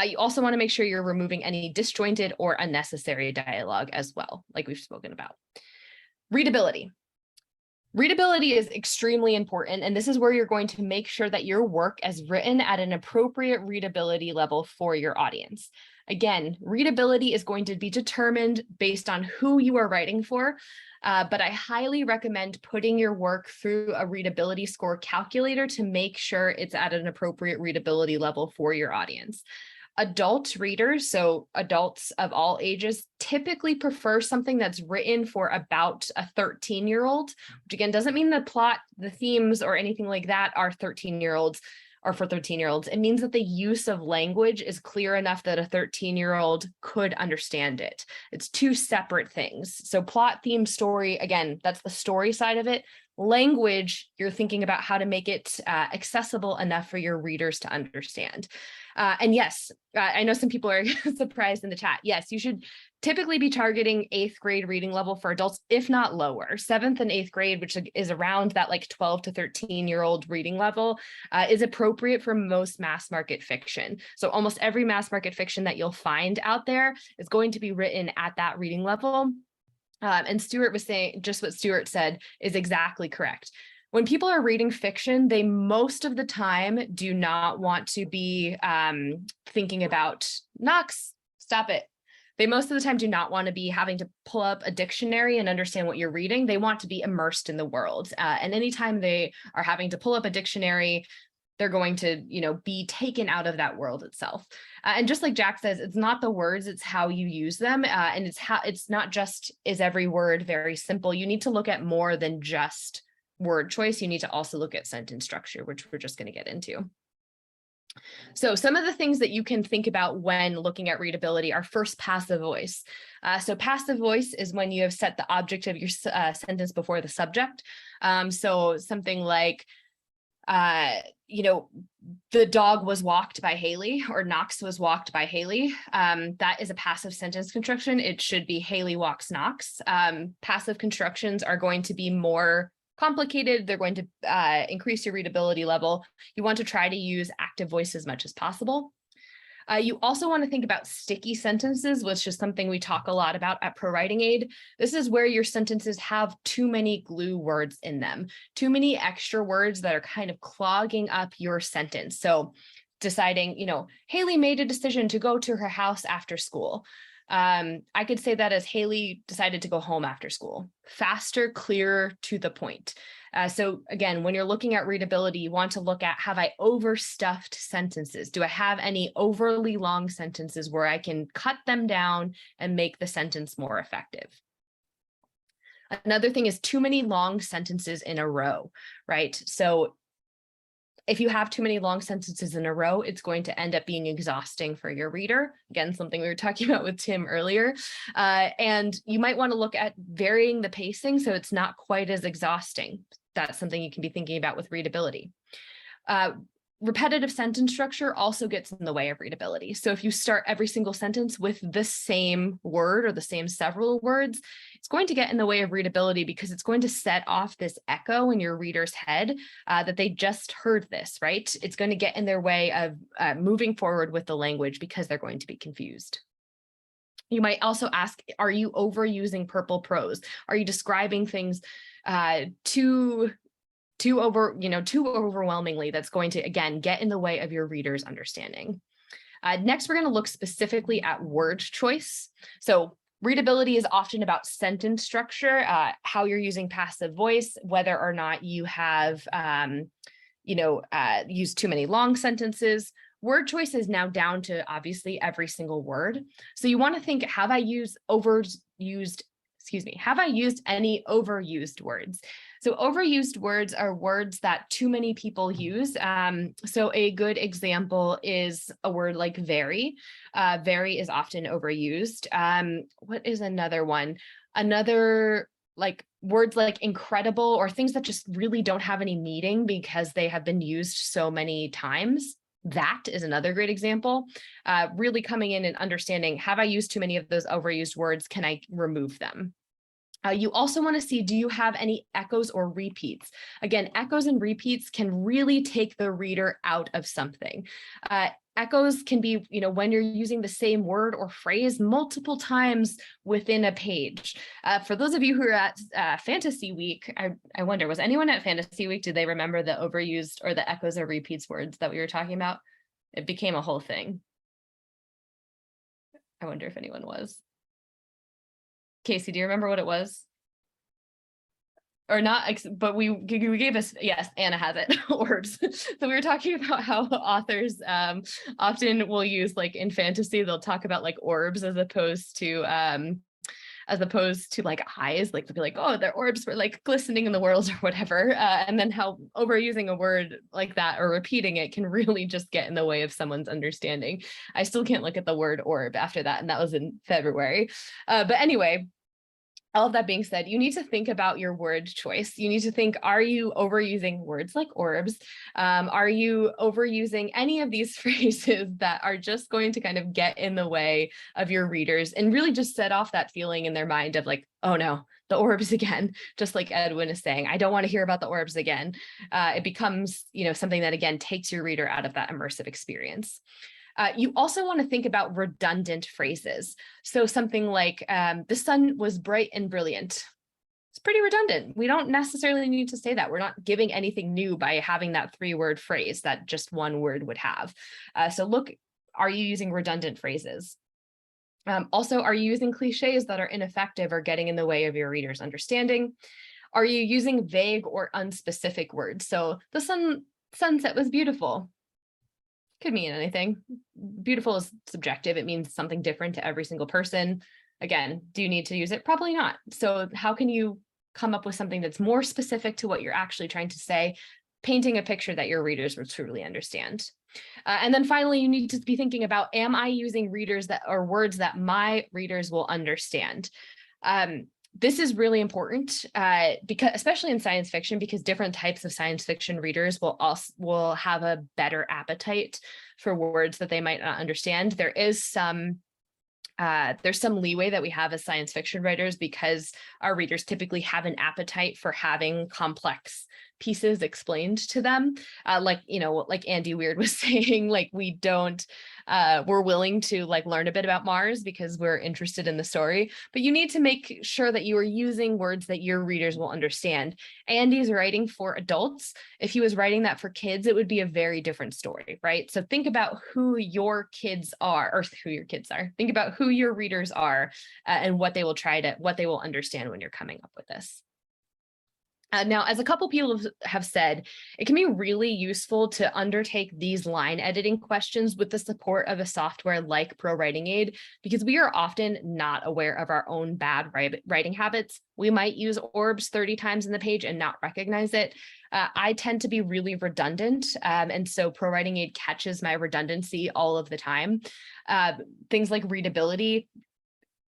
You also want to make sure you're removing any disjointed or unnecessary dialogue as well, like we've spoken about. Readability. Readability is extremely important, and this is where you're going to make sure that your work is written at an appropriate readability level for your audience. Again, readability is going to be determined based on who you are writing for, but I highly recommend putting your work through a readability score calculator to make sure it's at an appropriate readability level for your audience. Adult readers, so adults of all ages, typically prefer something that's written for about a 13-year-old, which again doesn't mean the plot, the themes, or anything like that are 13-year-olds or for 13-year-olds. It means that the use of language is clear enough that a 13-year-old could understand it. It's two separate things. So plot, theme, story, again, that's the story side of it. Language, you're thinking about how to make it accessible enough for your readers to understand. And yes, I know some people are surprised in the chat. Yes, you should typically be targeting 8th grade reading level for adults, if not lower. 7th and 8th grade, which is around that like 12 to 13-year-old reading level, is appropriate for most mass market fiction. So almost every mass market fiction that you'll find out there is going to be written at that reading level. And Stuart was saying, just what Stuart said is exactly correct. When people are reading fiction, they most of the time do not want to be thinking about Knox, stop it. They most of the time do not want to be having to pull up a dictionary and understand what you're reading. They want to be immersed in the world. And anytime they are having to pull up a dictionary, they're going to, be taken out of that world itself. And just like Jack says, it's not the words, it's how you use them. And it's not just, is every word very simple? You need to look at more than just word choice. You need to also look at sentence structure, which we're just going to get into. So some of the things that you can think about when looking at readability are first, passive voice. So passive voice is when you have set the object of your sentence before the subject. So something like, the dog was walked by Haley, or Knox was walked by Haley. That is a passive sentence construction. It should be Haley walks Knox. Passive constructions are going to be more complicated. They're going to increase your readability level. You want to try to use active voice as much as possible. You also want to think about sticky sentences, which is something we talk a lot about at ProWritingAid. This is where your sentences have too many glue words in them, too many extra words that are kind of clogging up your sentence. So deciding, Haley made a decision to go to her house after school. I could say that as Haley decided to go home after school. Faster, clearer, to the point. So again, when you're looking at readability, you want to look at, have I overstuffed sentences? Do I have any overly long sentences where I can cut them down and make the sentence more effective? Another thing is too many long sentences in a row, right? So If you have too many long sentences in a row, it's going to end up being exhausting for your reader. Again, something we were talking about with Tim earlier. And you might want to look at varying the pacing so it's not quite as exhausting. That's something you can be thinking about with readability. Repetitive sentence structure also gets in the way of readability. So if you start every single sentence with the same word or the same several words, it's going to get in the way of readability because it's going to set off this echo in your reader's head that they just heard this, right? It's going to get in their way of moving forward with the language because they're going to be confused. You might also ask, are you overusing purple prose? Are you describing things too overwhelmingly? That's going to, again, get in the way of your reader's understanding. Next, we're going to look specifically at word choice. So readability is often about sentence structure, how you're using passive voice, whether or not you have, used too many long sentences. Word choice is now down to obviously every single word. So you want to think, have I used any overused words? So overused words are words that too many people use. So a good example is a word like very. Very is often overused. What is another one? Another, like, words like incredible, or things that just really don't have any meaning because they have been used so many times. That is another great example. Really coming in and understanding, have I used too many of those overused words? Can I remove them? You also want to see, do you have any echoes or repeats? Again, echoes and repeats can really take the reader out of something. Echoes can be, when you're using the same word or phrase multiple times within a page. For those of you who are at Fantasy Week, I wonder, was anyone at Fantasy Week? Did they remember the overused or the echoes or repeats words that we were talking about? It became a whole thing. I wonder if anyone was. Casey, do you remember what it was? Or not, but we gave us, yes, Anna has it, orbs. So we were talking about how authors often will use, like in fantasy, they'll talk about like orbs as opposed to like eyes. Like they'll be like, oh, their orbs were like glistening in the world or whatever. And then how overusing a word like that or repeating it can really just get in the way of someone's understanding. I still can't look at the word orb after that, and that was in February. But anyway, all of that being said, you need to think about your word choice. You need to think, are you overusing words like orbs? Are you overusing any of these phrases that are just going to kind of get in the way of your readers and really just set off that feeling in their mind of like, oh no, the orbs again, just like Edwin is saying, I don't want to hear about the orbs again. It becomes, something that again takes your reader out of that immersive experience. You also want to think about redundant phrases. So something like, the sun was bright and brilliant. It's pretty redundant. We don't necessarily need to say that. We're not giving anything new by having that 3-word phrase that just one word would have. So look, are you using redundant phrases? Also, are you using cliches that are ineffective or getting in the way of your reader's understanding? Are you using vague or unspecific words? So the sunset was beautiful. Could mean anything. Beautiful is subjective. It means something different to every single person. Again, do you need to use it? Probably not. So how can you come up with something that's more specific to what you're actually trying to say, painting a picture that your readers will truly understand? And then finally, you need to be thinking about, am I using words that my readers will understand? This is really important because, especially in science fiction, because different types of science fiction readers will have a better appetite for words that they might not understand. There's some leeway that we have as science fiction writers because our readers typically have an appetite for having complex pieces explained to them. Like Andy Weird was saying, like we're willing to like learn a bit about Mars because we're interested in the story, but you need to make sure that you are using words that your readers will understand. Andy's writing for adults. If he was writing that for kids, it would be a very different story, right? So think about who your kids are, or who your kids are. Think about who your readers are and what they will understand when you're coming up with this. Now, as a couple people have said, it can be really useful to undertake these line editing questions with the support of a software like ProWritingAid, because we are often not aware of our own bad writing habits. We might use orbs 30 times in the page and not recognize it. I tend to be really redundant, and so ProWritingAid catches my redundancy all of the time. Things like readability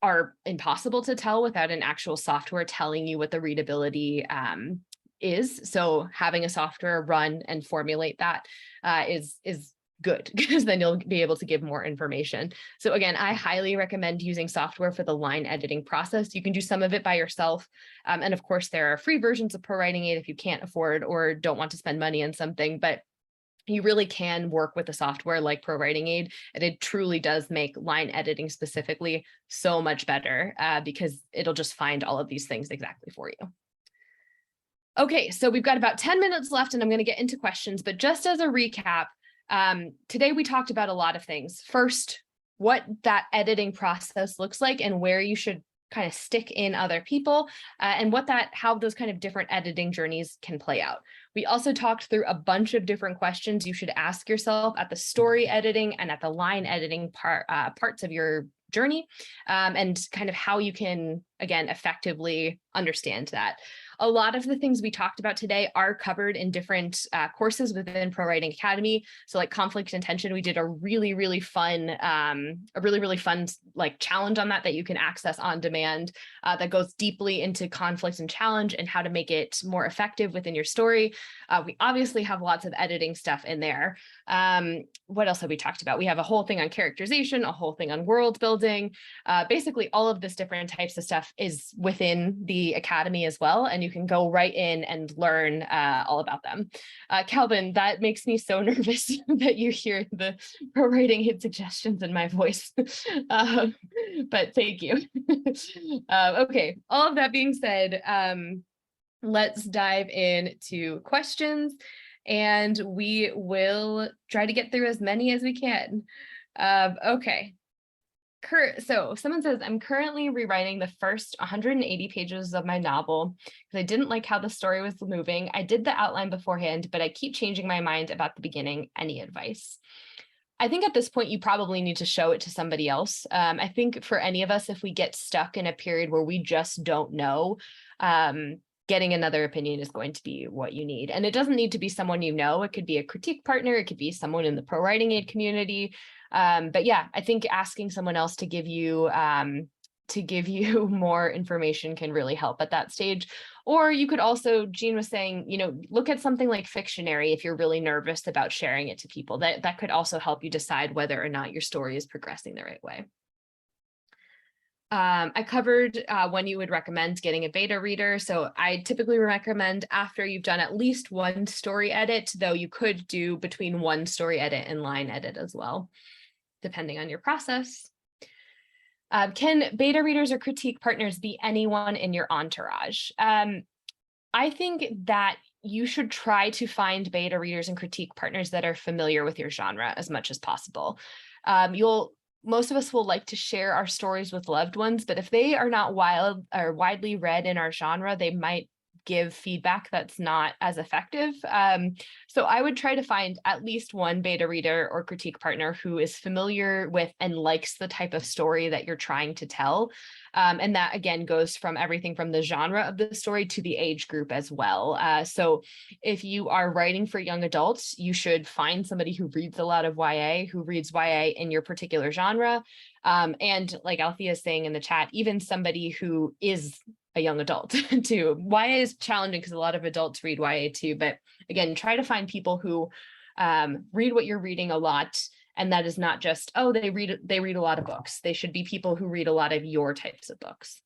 are impossible to tell without an actual software telling you what the readability is. So having a software run and formulate that is good, because then you'll be able to give more information. So again, I highly recommend using software for the line editing process. You can do some of it by yourself. And of course, there are free versions of ProWritingAid if you can't afford or don't want to spend money on something, but you really can work with a software like ProWritingAid, and it truly does make line editing specifically so much better because it'll just find all of these things exactly for you. Okay, so we've got about 10 minutes left and I'm going to get into questions, but just as a recap, today we talked about a lot of things. First, what that editing process looks like and where you should kind of stick in other people, and how those kind of different editing journeys can play out. We also talked through a bunch of different questions you should ask yourself at the story editing and at the line editing parts of your journey, and kind of how you can, again, effectively understand that. A lot of the things we talked about today are covered in different courses within ProWriting Academy. So like conflict and tension, we did a really fun like challenge on that you can access on demand, that goes deeply into conflict and challenge and how to make it more effective within your story. We obviously have lots of editing stuff in there. What else have we talked about? We have a whole thing on characterization, a whole thing on world building. Basically all of this different types of stuff is within the Academy as well, and you can go right in and learn all about them. Calvin, that makes me so nervous that you hear the ProWritingAid suggestions in my voice, but thank you. Okay, all of that being said, let's dive into questions, and we will try to get through as many as we can. Okay. So someone says, I'm currently rewriting the first 180 pages of my novel because I didn't like how the story was moving. I did the outline beforehand, but I keep changing my mind about the beginning. Any advice? I think at this point, you probably need to show it to somebody else. I think for any of us, if we get stuck in a period where we just don't know, getting another opinion is going to be what you need. And it doesn't need to be someone you know. It could be a critique partner. It could be someone in the ProWritingAid community. But yeah, I think asking someone else to give you more information can really help at that stage. Or you could also, Jean was saying, look at something like Fictionary if you're really nervous about sharing it to people. That could also help you decide whether or not your story is progressing the right way. I covered when you would recommend getting a beta reader. So I typically recommend after you've done at least one story edit, though you could do between one story edit and line edit as well, depending on your process. Can beta readers or critique partners be anyone in your entourage? I think that you should try to find beta readers and critique partners that are familiar with your genre as much as possible. Most of us will like to share our stories with loved ones, but if they are not widely read in our genre, they might give feedback that's not as effective. So I would try to find at least one beta reader or critique partner who is familiar with and likes the type of story that you're trying to tell. And that again goes from everything from the genre of the story to the age group as well. So if you are writing for young adults, you should find somebody who reads a lot of YA, who reads YA in your particular genre. And like Althea is saying in the chat, even somebody who is a young adult too. YA is challenging because a lot of adults read YA too, but again, try to find people who read what you're reading a lot. And that is not just, oh, they read a lot of books. They should be people who read a lot of your types of books.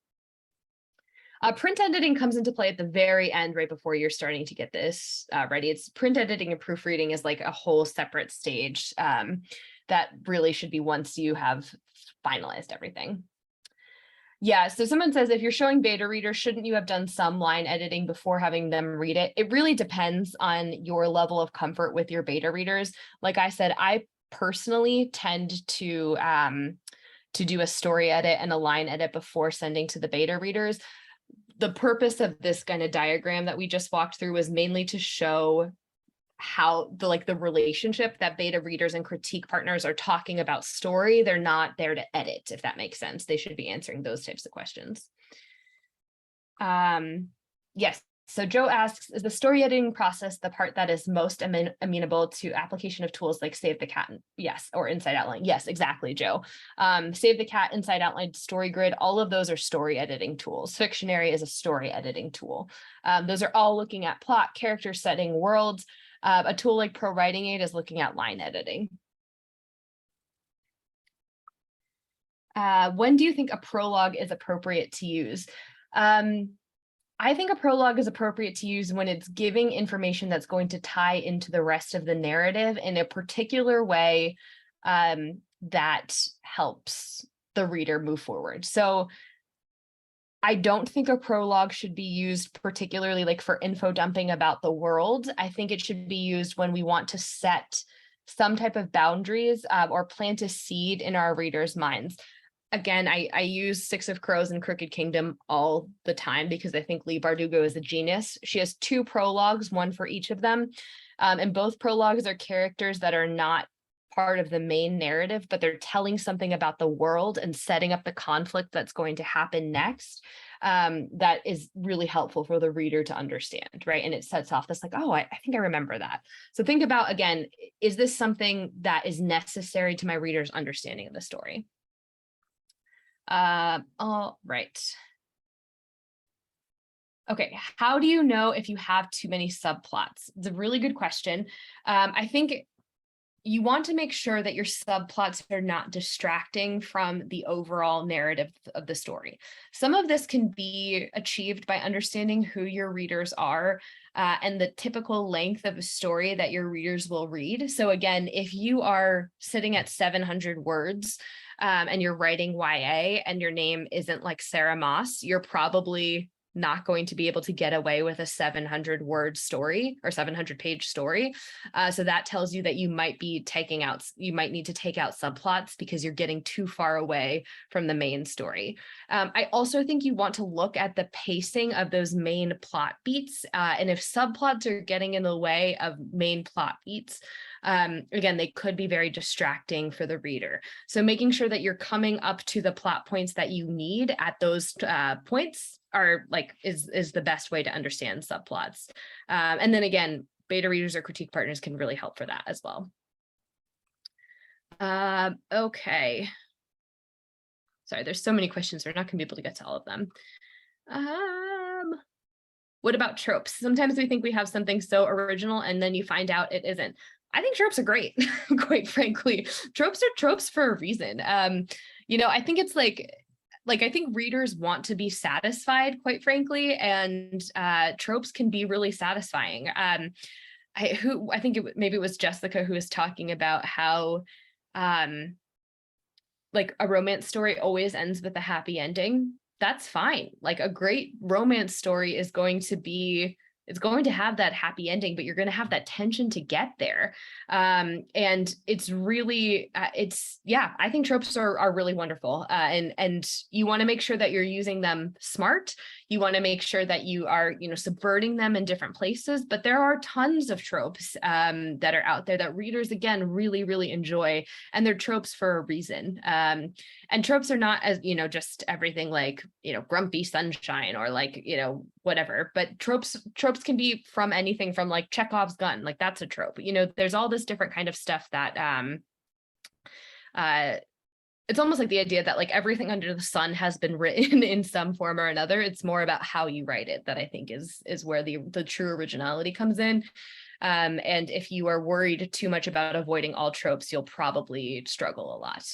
Print editing comes into play at the very end, right before you're starting to get this ready. It's print editing and proofreading is like a whole separate stage that really should be once you have finalized everything. Yeah, so someone says, if you're showing beta readers, shouldn't you have done some line editing before having them read it? It really depends on your level of comfort with your beta readers. Like I said, I personally tend to do a story edit and a line edit before sending to the beta readers. the purpose of this kind of diagram that we just walked through was mainly to show how the relationship that beta readers and critique partners are talking about story. They're not there to edit, if that makes sense. They should be answering those types of questions. Yes. So Joe asks, is the story editing process the part that is most amenable to application of tools like Save the Cat? Yes, or Inside Outline. Yes, exactly, Joe. Save the Cat, Inside Outline, StoryGrid, all of those are story editing tools. Fictionary is a story editing tool. Those are all looking at plot, character setting, worlds. A tool like Pro Writing Aid is looking at line editing. When do you think a prologue is appropriate to use? I think a prologue is appropriate to use when it's giving information that's going to tie into the rest of the narrative in a particular way that helps the reader move forward. So I don't think a prologue should be used particularly like for info dumping about the world. I think it should be used when we want to set some type of boundaries or plant a seed in our readers' minds. Again, I use Six of Crows and Crooked Kingdom all the time because I think Leigh Bardugo is a genius. She has 2 prologues, one for each of them. And both prologues are characters that are not part of the main narrative, but they're telling something about the world and setting up the conflict that's going to happen next. That is really helpful for the reader to understand, right? And it sets off this like, oh, I think I remember that. So think about, again, is this something that is necessary to my reader's understanding of the story? All right. Okay, how do you know if you have too many subplots? It's a really good question. I think you want to make sure that your subplots are not distracting from the overall narrative of the story. Some of this can be achieved by understanding who your readers are and the typical length of a story that your readers will read. So again, if you are sitting at 700 words, and you're writing YA and your name isn't like Sarah Moss, you're probably not going to be able to get away with a 700 word story or 700 page story. So that tells you that you might be you might need to take out subplots because you're getting too far away from the main story. I also think you want to look at the pacing of those main plot beats. And if subplots are getting in the way of main plot beats, again, they could be very distracting for the reader. So making sure that you're coming up to the plot points that you need at those points is the best way to understand subplots. And then again, beta readers or critique partners can really help for that as well. Okay. Sorry, there's so many questions. We're not gonna be able to get to all of them. What about tropes? Sometimes we think we have something so original and then you find out it isn't. I think tropes are great, quite frankly. Tropes are tropes for a reason. I think it's like I think readers want to be satisfied, quite frankly, and tropes can be really satisfying. I think maybe it was Jessica who was talking about how like a romance story always ends with a happy ending. That's fine. Like a great romance story is going to have that happy ending, but you're going to have that tension to get there. And it's really, I think tropes are really wonderful. And you want to make sure that you're using them smart. You want to make sure that you are, subverting them in different places, but there are tons of tropes that are out there that readers, again, really, really enjoy. And they're tropes for a reason. And tropes are not as, just everything like, grumpy sunshine or like, whatever, but tropes can be from anything from like Chekhov's gun, like that's a trope. There's all this different kind of stuff that it's almost like the idea that like everything under the sun has been written in some form or another. It's more about how you write it that I think is where the true originality comes in. And if you are worried too much about avoiding all tropes, you'll probably struggle a lot.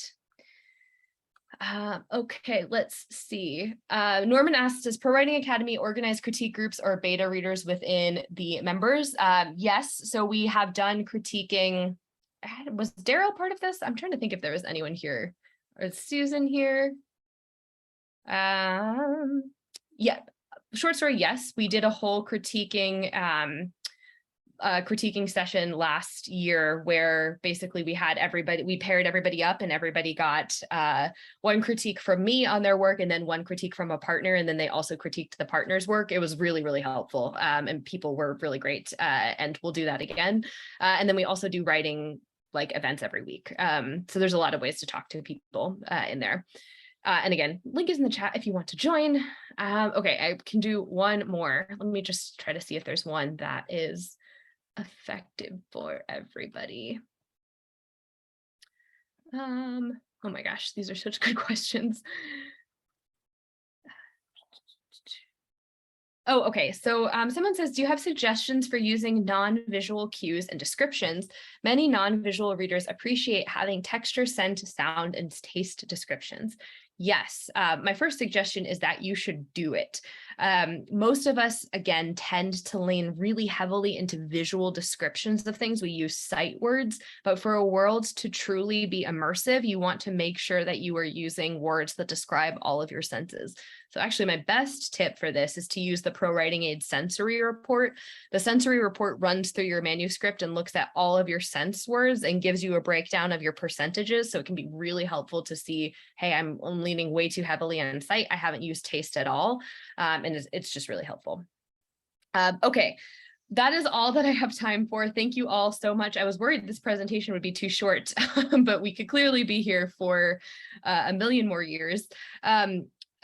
Okay, let's see. Norman asks, does Pro Writing Academy organize critique groups or beta readers within the members? Yes, so we have done critiquing. Was Daryl part of this? I'm trying to think if there was anyone here. Or is Susan here? Yeah, short story, yes. We did a whole critiquing critiquing session last year where basically we paired everybody up and everybody got one critique from me on their work and then one critique from a partner. And then they also critiqued the partner's work. It was really, really helpful. And people were really great. And we'll do that again. And then we also do writing like events every week. So there's a lot of ways to talk to people in there. And again, link is in the chat if you want to join. Okay, I can do one more. Let me just try to see if there's one that is effective for everybody. Oh my gosh, these are such good questions. Oh, okay. So someone says, do you have suggestions for using non-visual cues and descriptions? Many non-visual readers appreciate having texture, scent, sound, and taste descriptions. Yes, my first suggestion is that you should do it. Most of us, again, tend to lean really heavily into visual descriptions of things. We use sight words, but for a world to truly be immersive, you want to make sure that you are using words that describe all of your senses. So actually my best tip for this is to use the ProWritingAid sensory report. The sensory report runs through your manuscript and looks at all of your sense words and gives you a breakdown of your percentages. So it can be really helpful to see, hey, I'm leaning way too heavily on sight. I haven't used taste at all. And it's just really helpful. Okay. That is all that I have time for. Thank you all so much. I was worried this presentation would be too short, but we could clearly be here for a million more years.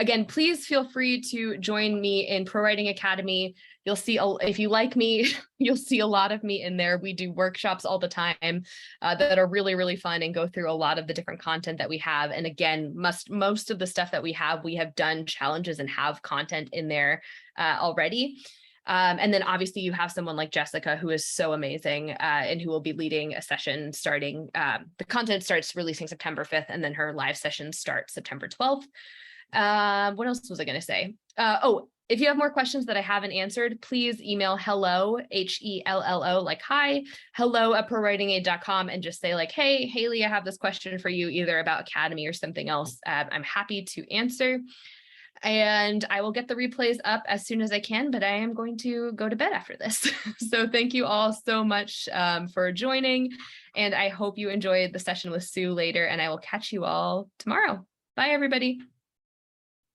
Again, please feel free to join me in ProWriting Academy. You'll see, if you like me, you'll see a lot of me in there. We do workshops all the time that are really, really fun and go through a lot of the different content that we have. And again, most of the stuff that we have done challenges and have content in there already. And then obviously you have someone like Jessica, who is so amazing and who will be leading a session starting, the content starts releasing September 5th, and then her live sessions start September 12th. What else was I going to say? Oh, if you have more questions that I haven't answered, please email hello, HELLO, like hi, hello@prowritingaid.com, and just say like, hey, Haley, I have this question for you, either about Academy or something else. I'm happy to answer. And I will get the replays up as soon as I can, but I am going to go to bed after this. So thank you all so much for joining. And I hope you enjoyed the session with Sue later, and I will catch you all tomorrow. Bye, everybody.